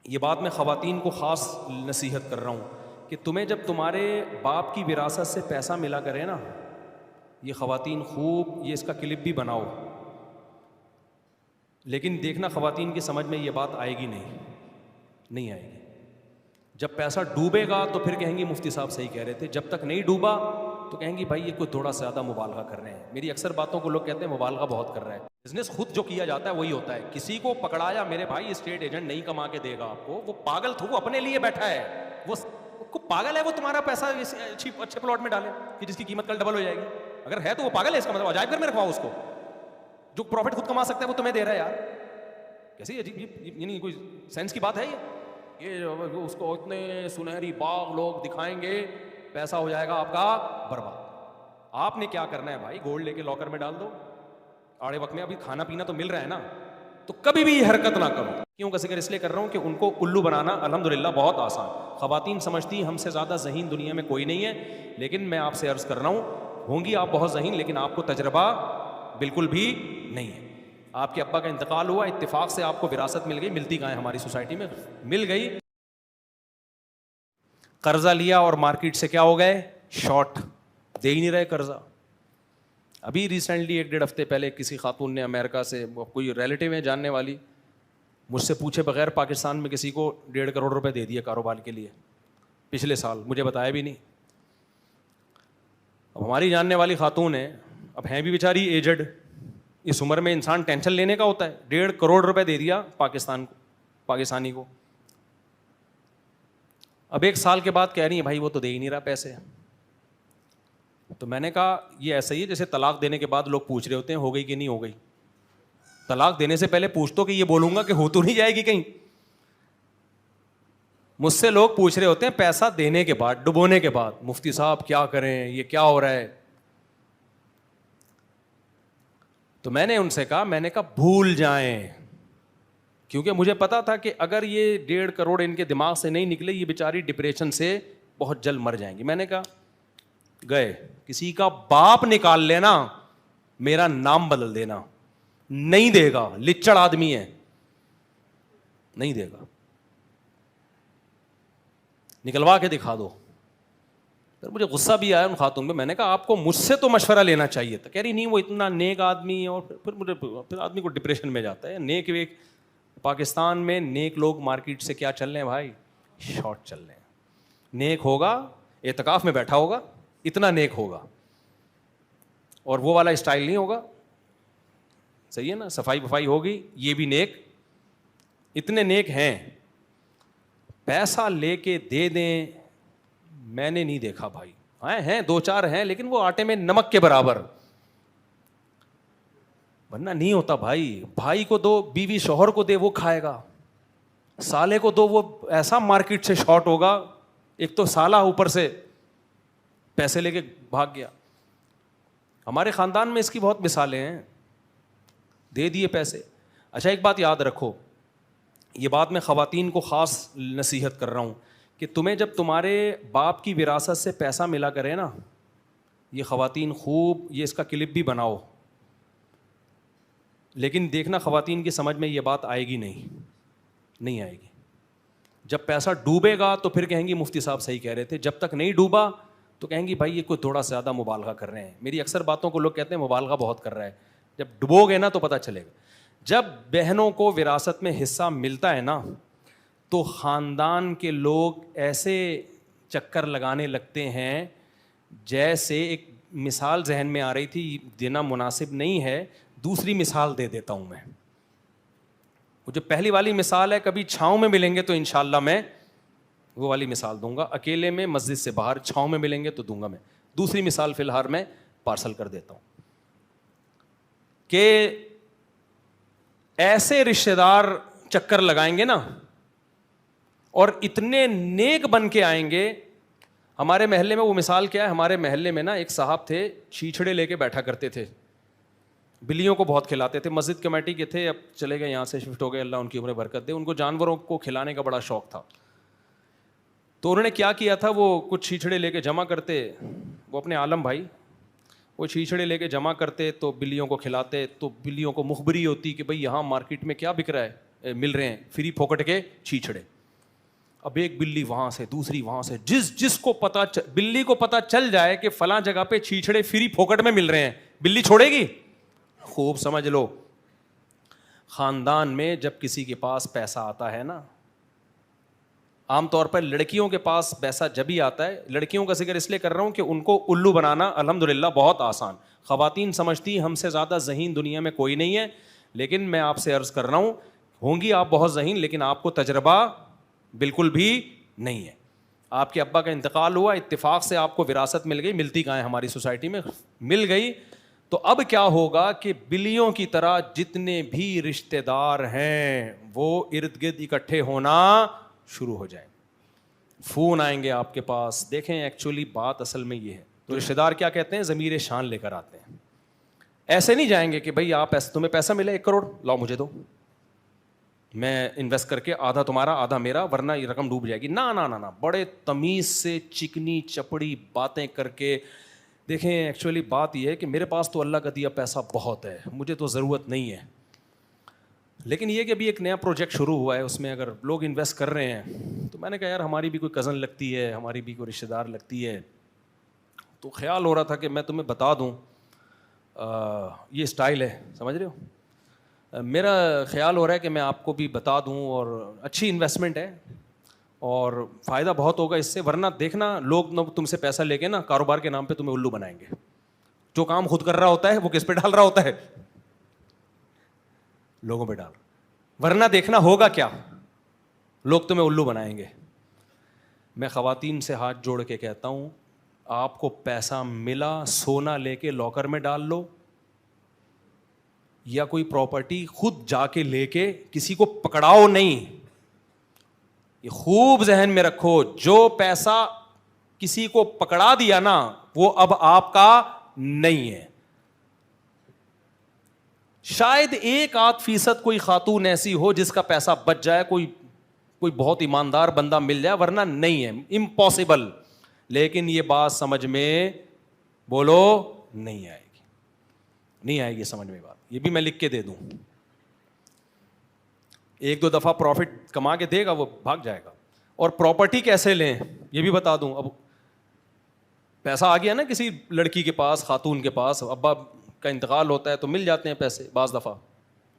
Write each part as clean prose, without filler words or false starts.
یہ بات میں خواتین کو خاص نصیحت کر رہا ہوں کہ تمہیں جب تمہارے باپ کی وراثت سے پیسہ ملا کرے نا، یہ خواتین خوب یہ اس کا کلپ بھی بناؤ، لیکن دیکھنا خواتین کی سمجھ میں یہ بات آئے گی نہیں آئے گی۔ جب پیسہ ڈوبے گا تو پھر کہیں گی مفتی صاحب صحیح کہہ رہے تھے، جب تک نہیں ڈوبا تو کہیں گی بھائی یہ کوئی تھوڑا زیادہ مبالغہ کر رہے ہیں۔ میری اکثر باتوں کو لوگ کہتے ہیں مبالغہ بہت کر رہا ہے۔ بزنس خود جو کیا جاتا ہے وہی ہوتا ہے۔ کسی کو پکڑایا میرے بھائی اسٹیٹ ایجنٹ نہیں کما کے دے گا آپ کو، وہ پاگل تھا، وہ اپنے لیے بیٹھا ہے، وہ پاگل ہے، وہ تمہارا پیسہ اچھے پلاٹ میں ڈالے کہ جس کی قیمت کل ڈبل ہو جائے گی۔ اگر ہے تو وہ پاگل ہے، اس کا مطلب عجائب گھر میں رکھواؤ اس کو۔ جو پروفٹ خود کما سکتا ہے وہ تمہیں دے رہا ہے یار، کیسی عجیب، یعنی کوئی سینس کی بات ہے یہ اس کو اتنے سنہری باغ لوگ دکھائیں گے، پیسہ ہو جائے گا آپ کا برباد۔ آپ نے کیا کرنا ہے بھائی، گولڈ لے کے لاکر میں ڈال دو آڑے وقت میں، ابھی کھانا پینا تو مل رہا ہے نا، تو کبھی بھی یہ حرکت نہ کرو۔ کیوں کا ذکر اس لیے کر رہا ہوں کہ ان کو الو بنانا الحمدللہ بہت آسان۔ خواتین سمجھتی ہم سے زیادہ ذہین دنیا میں کوئی نہیں ہے، لیکن میں آپ سے عرض کر رہا ہوں گی آپ بہت ذہین، لیکن آپ کو تجربہ بالکل بھی نہیں ہے۔ آپ کے ابا کا انتقال ہوا، اتفاق سے آپ کو وراثت مل گئی، ملتی کہاں ہے ہماری سوسائٹی میں، مل گئی، قرضہ لیا اور مارکیٹ سے کیا ہو گئے، شارٹ، دے ہی نہیں رہے قرضہ۔ ابھی ریسنٹلی 1-1.5 ہفتے پہلے کسی خاتون نے امریکہ سے، کوئی ریلیٹیو ہے جاننے والی، مجھ سے پوچھے بغیر پاکستان میں کسی کو 1.5 کروڑ روپے دے دیے کاروبار کے لیے پچھلے سال، مجھے بتایا بھی نہیں۔ اب ہماری جاننے والی خاتون ہے، اب ہیں بھی بیچاری ایجڈ، اس عمر میں انسان ٹینشن لینے کا ہوتا ہے، 1.5 کروڑ روپے دے دیا پاکستانی کو۔ اب 1 سال کے بعد کہہ رہی ہیں بھائی وہ تو دے ہی نہیں رہا پیسے۔ تو میں نے کہا یہ ایسا ہی ہے جیسے طلاق دینے کے بعد لوگ پوچھ رہے ہوتے ہیں ہو گئی کہ نہیں ہو گئی۔ طلاق دینے سے پہلے پوچھ تو کہ یہ بولوں گا کہ ہو تو نہیں جائے گی کہیں۔ مجھ سے لوگ پوچھ رہے ہوتے ہیں پیسہ دینے کے بعد، ڈبونے کے بعد، مفتی صاحب کیا کریں، یہ کیا ہو رہا ہے۔ تو میں نے ان سے کہا، میں نے کہا بھول جائیں، کیونکہ مجھے پتا تھا کہ اگر یہ 1.5 کروڑ ان کے دماغ سے نہیں نکلے یہ بیچاری ڈپریشن سے بہت جلد مر جائیں گی۔ میں نے کہا گئے کسی کا باپ نکال لینا، میرا نام بدل دینا، نہیں دے گا، لچڑ آدمی ہے، نہیں دے گا، نکلوا کے دکھا دو۔ پھر مجھے غصہ بھی آیا ان خاتون پہ، میں نے کہا آپ کو مجھ سے تو مشورہ لینا چاہیے تھا۔ کہہ رہی نہیں وہ اتنا نیک آدمی ہے، اور پھر آدمی کو ڈپریشن میں جاتا ہے۔ نیک ویک پاکستان میں نیک لوگ مارکیٹ سے کیا چل رہے ہیں بھائی، شارٹ چل رہے ہیں۔ نیک ہوگا اعتکاف میں بیٹھا ہوگا، اتنا نیک ہوگا، اور وہ والا اسٹائل نہیں ہوگا، صحیح ہے نا، صفائی وفائی ہوگی، یہ بھی نیک، اتنے نیک ہیں۔ پیسہ لے کے دے دیں، میں نے نہیں دیکھا بھائی، ہیں 2-4 ہیں لیکن وہ آٹے میں نمک کے برابر، ورنہ نہیں ہوتا بھائی۔ بھائی کو دو، بیوی شوہر کو دے وہ کھائے گا، سالے کو دو وہ ایسا مارکیٹ سے شارٹ ہوگا، ایک تو سالہ اوپر سے پیسے لے کے بھاگ گیا۔ ہمارے خاندان میں اس کی بہت مثالیں ہیں، دے دیے پیسے۔ اچھا ایک بات یاد رکھو، یہ بات میں خواتین کو خاص نصیحت کر رہا ہوں کہ تمہیں جب تمہارے باپ کی وراثت سے پیسہ ملا کرے نا، یہ خواتین خوب یہ اس کا کلپ بھی بناؤ، لیکن دیکھنا خواتین کی سمجھ میں یہ بات آئے گی نہیں آئے گی۔ جب پیسہ ڈوبے گا تو پھر کہیں گی مفتی صاحب صحیح کہہ رہے تھے، جب تک نہیں ڈوبا تو کہیں گی بھائی یہ کوئی تھوڑا زیادہ مبالغہ کر رہے ہیں۔ میری اکثر باتوں کو لوگ کہتے ہیں مبالغہ بہت کر رہا ہے، جب ڈبو گے نا تو پتہ چلے گا۔ جب بہنوں کو وراثت میں حصہ ملتا ہے نا تو خاندان کے لوگ ایسے چکر لگانے لگتے ہیں، جیسے ایک مثال ذہن میں آ رہی تھی، دینا مناسب نہیں ہے، دوسری مثال دے دیتا ہوں میں۔ وہ جو پہلی والی مثال ہے، کبھی چھاؤں میں ملیں گے تو انشاءاللہ میں وہ والی مثال دوں گا، اکیلے میں مسجد سے باہر چھاؤں میں ملیں گے تو دوں گا میں۔ دوسری مثال فی الحال میں پارسل کر دیتا ہوں کہ ایسے رشتہ دار چکر لگائیں گے نا اور اتنے نیک بن کے آئیں گے۔ ہمارے محلے میں وہ مثال کیا ہے، ہمارے محلے میں نا ایک صاحب تھے، چھیچھڑے لے کے بیٹھا کرتے تھے، بلیوں کو بہت کھلاتے تھے، مسجد کمیٹی کے تھے، اب چلے گئے، یہاں سے شفٹ ہو گئے، اللہ ان کی عمر برکت دے۔ ان کو جانوروں کو کھلانے کا بڑا شوق تھا، تو انہوں نے کیا کیا تھا، وہ کچھ چھیچھڑے لے کے جمع کرتے، وہ اپنے عالم بھائی، وہ چھیچھڑے لے کے جمع کرتے تو بلیوں کو کھلاتے، تو بلیوں کو مخبری ہوتی کہ بھئی یہاں مارکیٹ میں کیا بک رہا ہے، مل رہے ہیں فری پھوکٹ کے چھیچھڑے۔ اب ایک بلی وہاں سے, دوسری وہاں سے, جس کو بلی کو پتا چل جائے کہ فلاں جگہ پہ چھیچڑے فری پھوکٹ میں مل رہے ہیں, بلی چھوڑے گی؟ خوب سمجھ لو, خاندان میں جب کسی کے پاس پیسہ آتا ہے نا, عام طور پر لڑکیوں کے پاس پیسہ جب ہی آتا ہے, لڑکیوں کا ذکر اس لیے کر رہا ہوں کہ ان کو الو بنانا الحمدللہ بہت آسان, خواتین سمجھتی ہم سے زیادہ ذہین دنیا میں کوئی نہیں ہے, لیکن میں آپ سے عرض کر رہا ہوں, ہوں گی آپ بہت ذہین, لیکن آپ کو تجربہ بالکل بھی نہیں ہے. آپ کے ابا کا انتقال ہوا, اتفاق سے آپ کو وراثت مل گئی, ملتی کہاں ہے ہماری سوسائٹی میں, مل گئی, تو اب کیا ہوگا کہ بلیوں کی طرح جتنے بھی رشتے دار ہیں وہ ارد گرد اکٹھے ہونا شروع ہو جائیں, فون آئیں گے آپ کے پاس. دیکھیں ایکچولی بات اصل میں یہ ہے, تو رشتے دار کیا کہتے ہیں, ضمیر شان لے کر آتے ہیں. ایسے نہیں جائیں گے کہ بھائی آپ تمہیں پیسہ ملا 1 کروڑ لاؤ مجھے دو, میں انویسٹ کر کے آدھا تمہارا آدھا میرا, ورنہ یہ رقم ڈوب جائے گی. نہ نہ نہ, بڑے تمیز سے چکنی چپڑی باتیں کر کے. دیکھیں ایکچولی بات یہ ہے کہ میرے پاس تو اللہ کا دیا پیسہ بہت ہے, مجھے تو ضرورت نہیں ہے, لیکن یہ کہ ابھی ایک نیا پروجیکٹ شروع ہوا ہے, اس میں اگر لوگ انویسٹ کر رہے ہیں, تو میں نے کہا یار ہماری بھی کوئی کزن لگتی ہے, ہماری بھی کوئی رشتہ دار لگتی ہے, تو خیال ہو رہا تھا کہ میں تمہیں بتا دوں, یہ اسٹائل ہے, سمجھ رہے ہو, میرا خیال ہو رہا ہے کہ میں آپ کو بھی بتا دوں, اور اچھی انویسٹمنٹ ہے اور فائدہ بہت ہوگا اس سے. ورنہ دیکھنا لوگ تم سے پیسہ لے کے نا کاروبار کے نام پہ تمہیں الو بنائیں گے. جو کام خود کر رہا ہوتا ہے وہ کس پہ ڈال رہا ہوتا ہے, لوگوں پہ ڈال. ورنہ دیکھنا ہوگا کیا, لوگ تمہیں الو بنائیں گے. میں خواتین سے ہاتھ جوڑ کے کہتا ہوں, آپ کو پیسہ ملا, سونا لے کے لاکر میں ڈال لو, یا کوئی پراپرٹی خود جا کے لے کے, کسی کو پکڑاؤ نہیں. یہ خوب ذہن میں رکھو, جو پیسہ کسی کو پکڑا دیا نا وہ اب آپ کا نہیں ہے. شاید 1-8% کوئی خاتون ایسی ہو جس کا پیسہ بچ جائے, کوئی بہت ایماندار بندہ مل جائے, ورنہ نہیں ہے, امپاسبل. لیکن یہ بات سمجھ میں بولو نہیں آئے گی, نہیں آئے گی سمجھ میں بات. یہ بھی میں لکھ کے دے دوں, 1-2 دفعہ پروفٹ کما کے دے گا وہ بھاگ جائے گا. اور پراپرٹی کیسے لیں یہ بھی بتا دوں. اب پیسہ آ گیا نا کسی لڑکی کے پاس, خاتون کے پاس, ابا کا انتقال ہوتا ہے تو مل جاتے ہیں پیسے بعض دفعہ,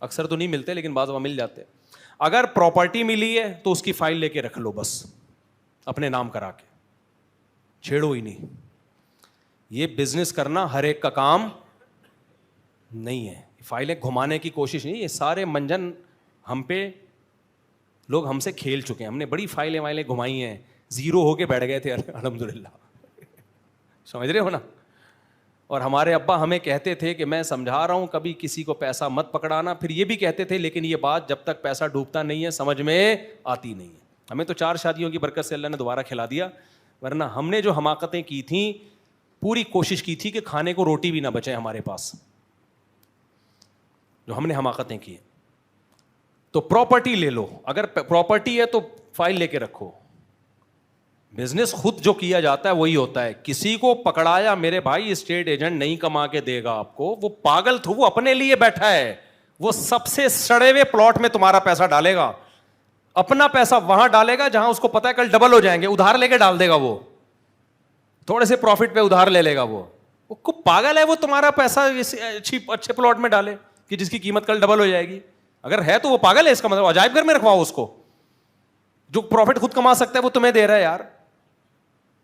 اکثر تو نہیں ملتے لیکن بعض دفعہ مل جاتے ہیں. اگر پراپرٹی ملی ہے تو اس کی فائل لے کے رکھ لو, بس اپنے نام کرا کے, چھیڑو ہی نہیں. یہ بزنس کرنا ہر ایک کا کام نہیں ہے, فائلیں گھمانے کی کوشش نہیں. یہ سارے منجن ہم پہ لوگ ہم سے کھیل چکے ہیں, ہم نے بڑی فائلیں گھمائی ہیں, زیرو ہو کے بیٹھ گئے تھے الحمدللہ, سمجھ رہے ہو نا. اور ہمارے ابا ہمیں کہتے تھے کہ میں سمجھا رہا ہوں کبھی کسی کو پیسہ مت پکڑانا, پھر یہ بھی کہتے تھے لیکن یہ بات جب تک پیسہ ڈوبتا نہیں ہے سمجھ میں آتی نہیں ہے. ہمیں تو 4 شادیوں کی برکت سے اللہ نے دوبارہ کھلا دیا, ورنہ ہم نے جو حماقتیں کی تھیں, پوری کوشش کی تھی کہ کھانے کو روٹی بھی نہ بچے ہمارے پاس, جو ہم نے حماقتیں کی. تو پراپرٹی لے لو, اگر پراپرٹی ہے تو فائل لے کے رکھو. بزنس خود جو کیا جاتا ہے وہی ہوتا ہے. کسی کو پکڑایا میرے بھائی اسٹیٹ ایجنٹ نہیں کما کے دے گا آپ کو, وہ پاگل تھا, وہ اپنے لیے بیٹھا ہے, وہ سب سے سڑے ہوئے پلاٹ میں تمہارا پیسہ ڈالے گا, اپنا پیسہ وہاں ڈالے گا جہاں اس کو پتا ہے کل ڈبل ہو جائیں گے, ادھار لے کے ڈال دے گا, وہ تھوڑے سے پروفٹ پہ ادھار لے لے گا. وہ پاگل ہے, وہ تمہارا پیسہ اچھے پلاٹ میں ڈالے کہ جس کی قیمت کل ڈبل ہو جائے گی. اگر ہے تو وہ پاگل ہے, اس کا مطلب عجائب گھر میں رکھواؤ اس کو. جو پروفٹ خود کما سکتا ہے وہ تمہیں دے رہا ہے یار,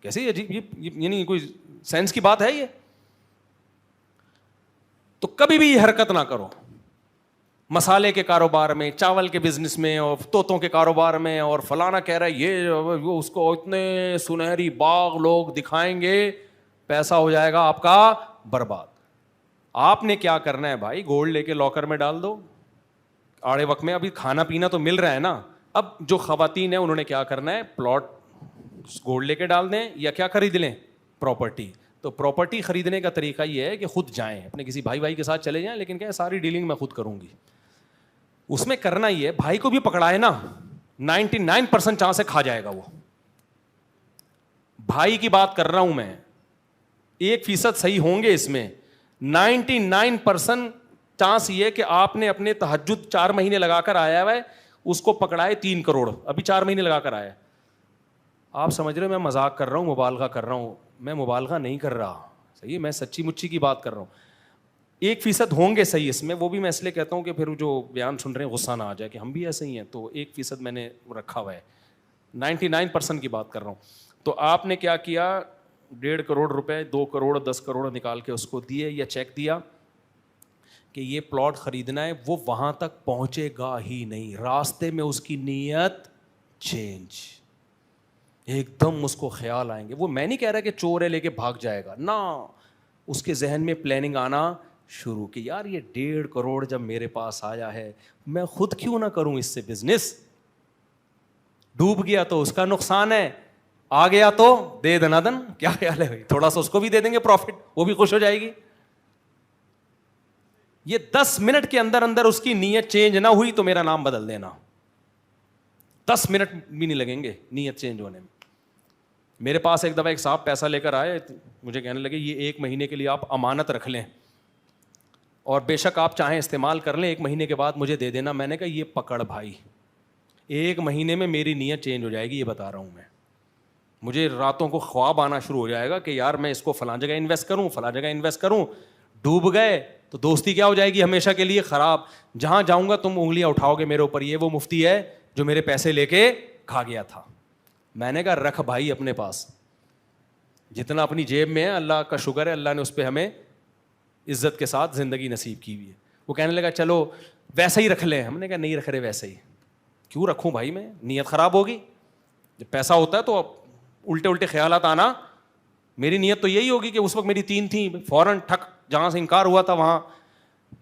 کیسے یعنی کوئی سینس کی بات ہے یہ؟ تو کبھی بھی یہ حرکت نہ کرو. مسالے کے کاروبار میں, چاول کے بزنس میں, اور طوطوں کے کاروبار میں, اور فلانا کہہ رہا ہے یہ اس کو اتنے سنہری باغ لوگ دکھائیں گے, پیسہ ہو جائے گا آپ کا برباد. آپ نے کیا کرنا ہے بھائی, گولڈ لے کے لاکر میں ڈال دو آڑے وقت میں. ابھی کھانا پینا تو مل رہا ہے نا. اب جو خواتین ہیں انہوں نے کیا کرنا ہے, پلاٹ گولڈ لے کے ڈال دیں یا کیا خرید لیں, پراپرٹی. تو پراپرٹی خریدنے کا طریقہ یہ ہے کہ خود جائیں, اپنے کسی بھائی کے ساتھ چلے جائیں, لیکن کیا ساری ڈیلنگ میں خود کروں گی. اس میں کرنا یہ ہے, بھائی کو بھی پکڑائے نا 99% چانس سے کھا جائے گا وہ. بھائی کی بات کر رہا ہوں میں, 1% صحیح ہوں گے اس میں. 99% چانس یہ کہ آپ نے اپنے تہجد 4 مہینے لگا کر آیا ہے, اس کو پکڑائے 3 کروڑ, ابھی 4 مہینے لگا کر آیا ہے, آپ سمجھ رہے ہو میں مذاق کر رہا ہوں, مبالغہ کر رہا ہوں؟ میں مبالغہ نہیں کر رہا, صحیح ہے, میں سچی مچی کی بات کر رہا ہوں. 1% ہوں گے صحیح اس میں, وہ بھی میں اس لیے کہتا ہوں کہ پھر جو بیان سن رہے ہیں غصہ نہ آ جائے کہ ہم بھی ایسے ہی ہیں, تو 1% میں نے رکھا ہوا ہے, 99% کی بات کر رہا ہوں. تو آپ نے کیا کیا, 1.5 کروڑ روپے, 2 کروڑ 10 کروڑ نکال کے اس کو دیے یا چیک دیا کہ یہ پلاٹ خریدنا ہے. وہ وہاں تک پہنچے گا ہی نہیں, راستے میں اس کی نیت چینج, ایک دم اس کو خیال آئیں گے. وہ میں نہیں کہہ رہا کہ چور ہے لے کے بھاگ جائے گا, نہ, اس کے ذہن میں پلاننگ آنا شروع کی, یار یہ 1.5 کروڑ جب میرے پاس آیا ہے میں خود کیوں نہ کروں اس سے بزنس. ڈوب گیا تو اس کا نقصان ہے, آ گیا تو دے دنا دن. کیا خیال ہے بھائی, تھوڑا سا اس کو بھی دے دیں گے پروفٹ, وہ بھی خوش ہو جائے گی. یہ 10 منٹ کے اندر اندر اس کی نیت چینج نہ ہوئی تو میرا نام بدل دینا. 10 منٹ بھی نہیں لگیں گے نیت چینج ہونے میں. میرے پاس ایک دفعہ ایک صاحب پیسہ لے کر آئے, مجھے کہنے لگے یہ 1 مہینے کے لیے آپ امانت رکھ لیں اور بے شک آپ چاہیں استعمال کر لیں, 1 مہینے کے بعد مجھے دے دینا. میں نے کہا یہ پکڑ بھائی, 1 مہینے میں میری نیت چینج ہو جائے گی, یہ بتا رہا ہوں میں. مجھے راتوں کو خواب آنا شروع ہو جائے گا کہ یار میں اس کو فلاں جگہ انویسٹ کروں, فلاں جگہ انویسٹ کروں. ڈوب گئے تو دوستی کیا ہو جائے گی ہمیشہ کے لیے خراب. جہاں جاؤں گا تم انگلیاں اٹھاؤ گے میرے اوپر, یہ وہ مفتی ہے جو میرے پیسے لے کے کھا گیا تھا. میں نے کہا رکھ بھائی اپنے پاس, جتنا اپنی جیب میں ہے اللہ کا شکر ہے, اللہ نے اس پہ ہمیں عزت کے ساتھ زندگی نصیب کی ہوئی ہے. وہ کہنے لگا چلو ویسا ہی رکھ لیں. ہم نے کہا نہیں رکھ رہے ویسے ہی. کیوں رکھوں بھائی, میں نیت خراب ہوگی. جب پیسہ ہوتا ہے تو الٹے الٹے خیالات آنا, میری نیت تو یہی ہوگی کہ اس وقت میری 3 تھیں, فوراً ٹھک جہاں سے انکار ہوا تھا وہاں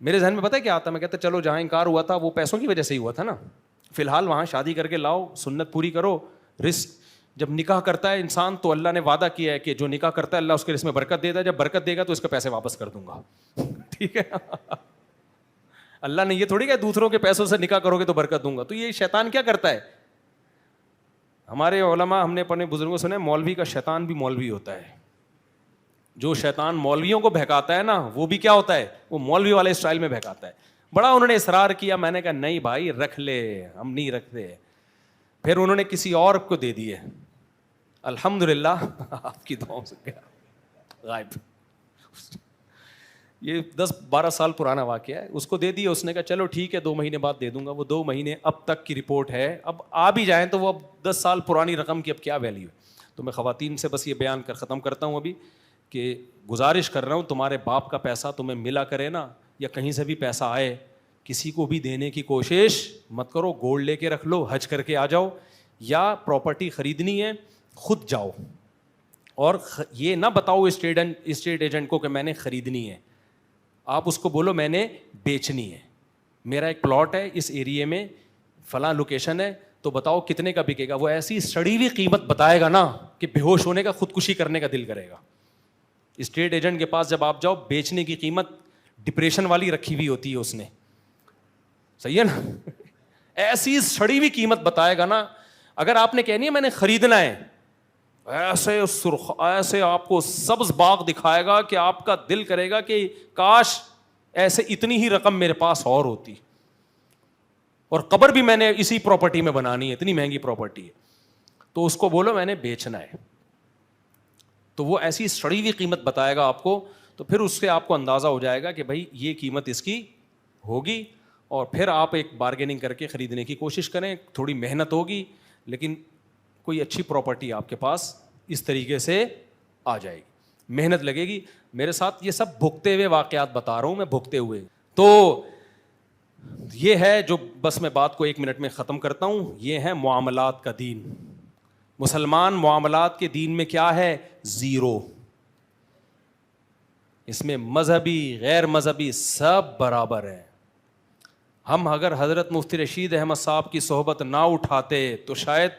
میرے ذہن میں پتہ ہے کیا آتا, میں کہتا چلو جہاں انکار ہوا تھا وہ پیسوں کی وجہ سے ہی ہوا تھا نا, فی الحال وہاں شادی کر کے لاؤ, سنت پوری کرو, رزق. جب نکاح کرتا ہے انسان تو اللہ نے وعدہ کیا ہے کہ جو نکاح کرتا ہے اللہ اس کے رزق میں برکت دیتا ہے, جب برکت دے گا تو اس کے پیسے واپس کر دوں گا. ٹھیک ہے, اللہ نے یہ تھوڑی کہ دوسروں کے پیسوں سے نکاح کرو گے تو برکت دوں گا. تو یہ شیطان کیا کرتا ہے, ہمارے علماء, ہم نے اپنے بزرگوں سنے مولوی کا شیطان بھی مولوی ہوتا ہے. جو شیطان مولویوں کو بہکاتا ہے نا وہ بھی کیا ہوتا ہے, وہ مولوی والے اسٹائل میں بہکاتا ہے. بڑا انہوں نے اصرار کیا, میں نے کہا نہیں بھائی رکھ لے, ہم نہیں رکھتے. پھر انہوں نے کسی اور کو دے دیے, الحمدللہ آپ کی دعاؤں سے گیا غائب. یہ 10-12 سال پرانا واقعہ ہے. اس کو دے دیا, اس نے کہا چلو ٹھیک ہے 2 مہینے بعد دے دوں گا. وہ 2 مہینے اب تک کی رپورٹ ہے, اب آ بھی جائیں تو وہ اب 10 سال پرانی رقم کی اب کیا ویلیو ہے. تو میں خواتین سے بس یہ بیان کر ختم کرتا ہوں ابھی کہ گزارش کر رہا ہوں, تمہارے باپ کا پیسہ تمہیں ملا کرے نا, یا کہیں سے بھی پیسہ آئے, کسی کو بھی دینے کی کوشش مت کرو. گولڈ لے کے رکھ لو, حج کر کے آ جاؤ, یا پراپرٹی خریدنی ہے خود جاؤ, اور یہ نہ بتاؤ اسٹیٹ ایجنٹ کو کہ میں نے خریدنی ہے. آپ اس کو بولو میں نے بیچنی ہے, میرا ایک پلاٹ ہے اس ایریے میں, فلاں لوکیشن ہے, تو بتاؤ کتنے کا بکے گا. وہ ایسی سڑی ہوئی قیمت بتائے گا نا کہ بے ہوش ہونے کا, خودکشی کرنے کا دل کرے گا. اسٹیٹ ایجنٹ کے پاس جب آپ جاؤ, بیچنے کی قیمت ڈپریشن والی رکھی ہوئی ہوتی ہے اس نے, صحیح ہے نا, ایسی سڑی ہوئی قیمت بتائے گا نا. اگر آپ نے کہنی ہے میں نے خریدنا ہے, ایسے آپ کو سبز باغ دکھائے گا کہ آپ کا دل کرے گا کہ کاش ایسے اتنی ہی رقم میرے پاس اور ہوتی, اور قبر بھی میں نے اسی پراپرٹی میں بنانی ہے, اتنی مہنگی پراپرٹی ہے. تو اس کو بولو میں نے بیچنا ہے, تو وہ ایسی سڑی ہوئی قیمت بتائے گا آپ کو. تو پھر اس سے آپ کو اندازہ ہو جائے گا کہ بھائی یہ قیمت اس کی ہوگی, اور پھر آپ ایک بارگیننگ کر کے خریدنے کی کوشش کریں. تھوڑی محنت ہوگی لیکن کوئی اچھی پراپرٹی آپ کے پاس اس طریقے سے آ جائے گی, محنت لگے گی. میرے ساتھ یہ سب بھگتے ہوئے واقعات بتا رہا ہوں میں, بھگتے ہوئے. تو یہ ہے جو, بس میں بات کو 1 منٹ میں ختم کرتا ہوں. یہ ہے معاملات کا دین. مسلمان معاملات کے دین میں کیا ہے, 0. اس میں مذہبی غیر مذہبی سب برابر ہے. ہم اگر حضرت مفتی رشید احمد صاحب کی صحبت نہ اٹھاتے تو شاید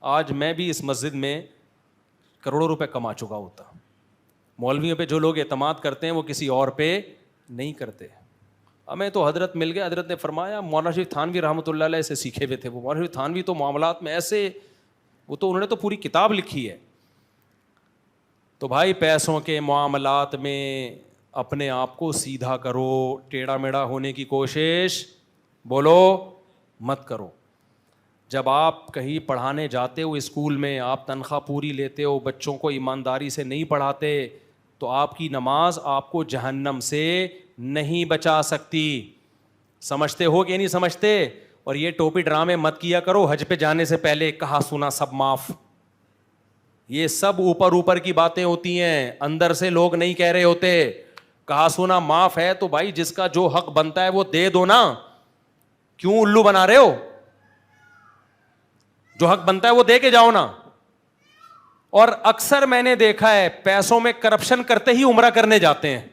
آج میں بھی اس مسجد میں کروڑوں روپے کما چکا ہوتا. مولویوں پہ جو لوگ اعتماد کرتے ہیں وہ کسی اور پہ نہیں کرتے. ہمیں تو حضرت مل گئے, حضرت نے فرمایا, مولانا شریف تھانوی رحمۃ اللہ علیہ سے سیکھے ہوئے تھے. وہ مولانا شریف تھانوی تو معاملات میں ایسے, وہ تو انہوں نے تو پوری کتاب لکھی ہے. تو بھائی پیسوں کے معاملات میں اپنے آپ کو سیدھا کرو, ٹیڑھا میڑھا ہونے کی کوشش بولو مت کرو. جب آپ کہیں پڑھانے جاتے ہو اسکول میں, آپ تنخواہ پوری لیتے ہو, بچوں کو ایمانداری سے نہیں پڑھاتے, تو آپ کی نماز آپ کو جہنم سے نہیں بچا سکتی. سمجھتے ہو کہ نہیں سمجھتے؟ اور یہ ٹوپی ڈرامے مت کیا کرو حج پہ جانے سے پہلے, کہا سنا سب معاف. یہ سب اوپر اوپر کی باتیں ہوتی ہیں, اندر سے لوگ نہیں کہہ رہے ہوتے. کہا سنا معاف ہے تو بھائی جس کا جو حق بنتا ہے وہ دے دو نا, کیوں الو بنا رہے ہو؟ جو حق بنتا ہے وہ دے کے جاؤ نا. اور اکثر میں نے دیکھا ہے پیسوں میں کرپشن کرتے ہی عمرہ کرنے جاتے ہیں.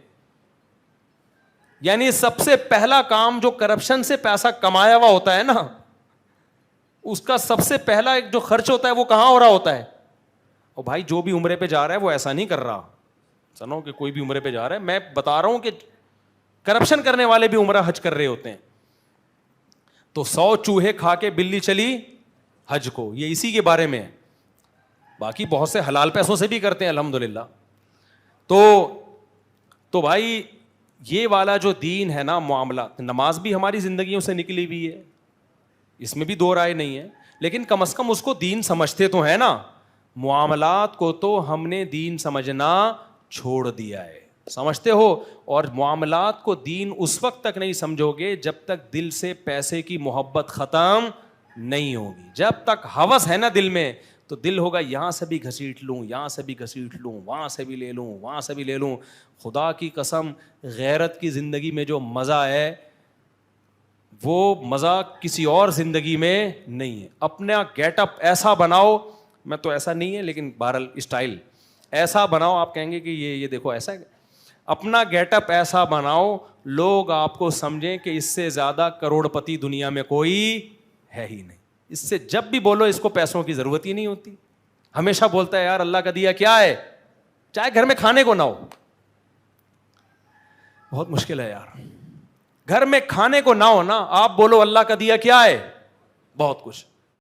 یعنی سب سے پہلا کام جو کرپشن سے پیسہ کمایا ہوا ہوتا ہے نا, اس کا سب سے پہلا ایک جو خرچ ہوتا ہے وہ کہاں ہو رہا ہوتا ہے؟ اور بھائی جو بھی عمرے پہ جا رہا ہے وہ ایسا نہیں کر رہا, سنو کہ کوئی بھی عمرے پہ جا رہا ہے, میں بتا رہا ہوں کہ کرپشن کرنے والے بھی عمرہ حج کر رہے ہوتے ہیں. تو 100 چوہے کھا کے بلی چلی حج کو, یہ اسی کے بارے میں ہے. باقی بہت سے حلال پیسوں سے بھی کرتے ہیں الحمدللہ. تو بھائی یہ والا جو دین ہے نا, معاملات, نماز بھی ہماری زندگیوں سے نکلی ہوئی ہے, اس میں بھی دو رائے نہیں ہے, لیکن کم از کم اس کو دین سمجھتے تو ہیں نا. معاملات کو تو ہم نے دین سمجھنا چھوڑ دیا ہے, سمجھتے ہو؟ اور معاملات کو دین اس وقت تک نہیں سمجھو گے جب تک دل سے پیسے کی محبت ختم نہیں ہوگی. جب تک ہوس ہے نا دل میں, تو دل ہوگا یہاں سے بھی گھسیٹ لوں, یہاں سے بھی گھسیٹ لوں, وہاں سے بھی لے لوں, وہاں سے بھی لے لوں. خدا کی قسم غیرت کی زندگی میں جو مزہ ہے وہ مزہ کسی اور زندگی میں نہیں ہے. اپنا گیٹ اپ ایسا بناؤ, میں تو ایسا نہیں ہے لیکن بہرحال اسٹائل ایسا بناؤ, آپ کہیں گے کہ یہ دیکھو ایسا ہے. اپنا گیٹ اپ ایسا بناؤ لوگ آپ کو سمجھیں کہ اس سے زیادہ کروڑ پتی دنیا میں کوئی ہے ہی نہیں. اس سے جب بھی بولو اس کو پیسوں کی ضرورت ہی نہیں ہوتی. ہمیشہ بولتا ہے یار اللہ کا دیا کیا ہے, چاہے گھر میں کھانے کو نہ ہو. بہت مشکل ہے یار, گھر میں کھانے کو نہ ہو نا, آپ بولو اللہ کا دیا کیا ہے, بہت کچھ.